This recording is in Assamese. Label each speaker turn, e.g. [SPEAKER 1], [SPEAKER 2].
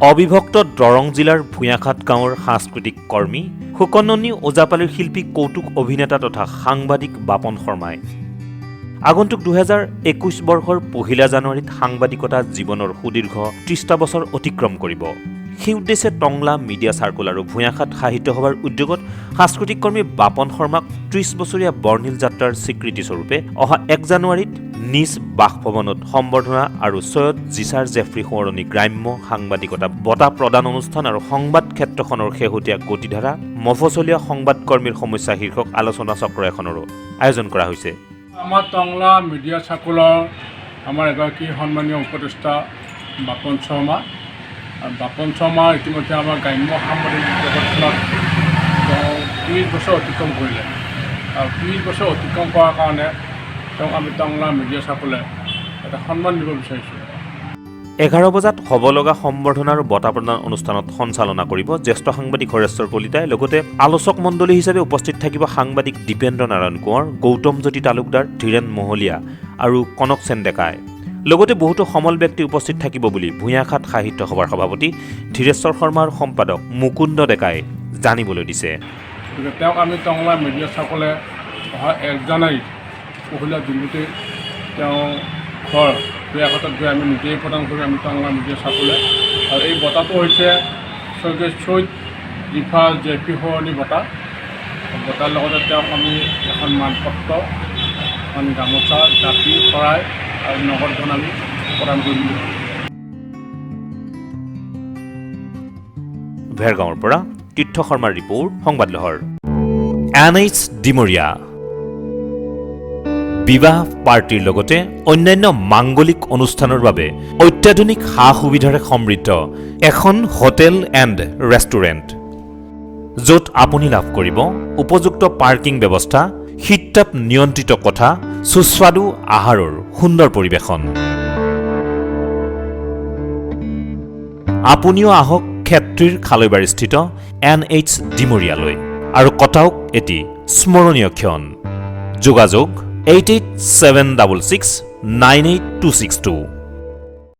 [SPEAKER 1] অবিভক্ত দৰং জিলাৰ ভূঞাখাট গাঁৱৰ সাংস্কৃতিক কৰ্মী সুকন্ননী ওজাপালিৰ শিল্পী কৌতুক অভিনেতা তথা সাংবাদিক বাপন শৰ্মাই আগন্তুক 2021 বৰ্ষৰ 1 জানুৱাৰীত সাংবাদিকতা জীৱনৰ সুদীৰ্ঘ 30টা বছৰ অতিক্ৰম কৰিব। সেই উদ্দেশ্যে টংলা মিডিয়া সাৰ্কুল আৰু ভূঞাখাট সাহিত্য সভাৰ উদ্যোগত সাংস্কৃতিক কৰ্মী বাপন শৰ্মাক 30 বছৰীয়া বৰ্ণিল যাত্ৰাৰ স্বীকৃতি স্বৰূপে অহা 1 জানুৱাৰীত নিজ বাসভৱনত সম্বৰ্ধনা আৰু সৈয়দ জিছাৰ জেফ্ৰী সোঁৱৰণী গ্ৰাম্য সাংবাদিকতা বঁটা প্ৰদান অনুষ্ঠান আৰু সংবাদ ক্ষেত্ৰখনৰ শেহতীয়া গতিধাৰা মফচলীয়া সংবাদকৰ্মীৰ সমস্যা শীৰ্ষক আলোচনা চক্ৰ এখনৰো আয়োজন কৰা হৈছে।
[SPEAKER 2] আমাৰ টংলা মিডিয়া সাৰ্কুলৰ আমাৰ এগৰাকী সন্মানীয় উপদেষ্টা বাপন শৰ্মা ইতিমধ্যে আমাৰ গ্ৰাম্য সাংবাদিক জগতখনত 30 বছৰ অতিক্ৰম কৰিলে আৰু 30 বছৰ অতিক্ৰম কৰাৰ কাৰণে তেওঁক আমি টংলা মিডিয়া সাৰ্কুলে এটা সন্মান দিব বিচাৰিছোঁ।
[SPEAKER 1] 11 বজাত হ'ব লগা সম্বৰ্ধনা আৰু বঁটা প্ৰদান অনুষ্ঠানত সঞ্চালনা কৰিব জ্যেষ্ঠ সাংবাদিক হৰেশ্বৰ কলিতাই। লগতে আলোচক মণ্ডলী হিচাপে উপস্থিত থাকিব সাংবাদিক দীপেন্দ্ৰ নাৰায়ণ কোঁৱৰ, গৌতম জ্যোতি তালুকদাৰ, ধীৰেন মহলীয়া আৰু কনক সেন ডেকাই। লগতে বহুতো সমল ব্যক্তি উপস্থিত থাকিব বুলি ভূঞাখাট সাহিত্য সভাৰ সভাপতি ধীৰেশ্বৰ শৰ্মা আৰু সম্পাদক মুকুন্দ ডেকাই জানিবলৈ দিছে।
[SPEAKER 2] গতিকে তেওঁক আমি টংলা মিডিয়া সাৰ্কুলে অহা 1 জানুৱাৰীত পহিলা দিনটোতে তেওঁ ঘৰ ভূঞাখাটত গৈ আমি নিজেই প্ৰদান কৰি আমি টংলা মিডিয়া সাৰ্কুলে। আৰু এই বঁটাটো হৈছে সৈয়দ জিছাৰ জেফ্ৰী সোঁৱৰণী বঁটাৰ লগতে তেওঁক আমি এখন মানপত্ৰ, এখন গামোচা, জাপি, শৰাই আৰু নগদ ধন আমি প্ৰদান কৰিম।
[SPEAKER 1] ভেৰগাঁৱৰ পৰা তীৰ্থ শৰ্মাৰ ৰিপৰ্ট, সংবাদ লহৰ। NH ডিমৰীয়া বিবাহ পাৰ্টিৰ লগতে অন্যান্য মাংগলিক অনুষ্ঠানৰ বাবে অত্যাধুনিক সা সুবিধাৰে সমৃদ্ধ এখন হোটেল এণ্ড ৰেষ্টুৰেণ্ট, য'ত আপুনি লাভ কৰিব উপযুক্ত পাৰ্কিং ব্যৱস্থা, শীততাপ নিয়ন্ত্ৰিত কোঠা, সুস্বাদু আহাৰৰ সুন্দৰ পৰিৱেশন। আপুনিও আহক ক্ষেত্ৰীৰ খালৈবাৰীস্থিত NH ডিমৰীয়ালৈ আৰু কটাওক এটি স্মৰণীয় ক্ষণ। যোগাযোগ 8876698262।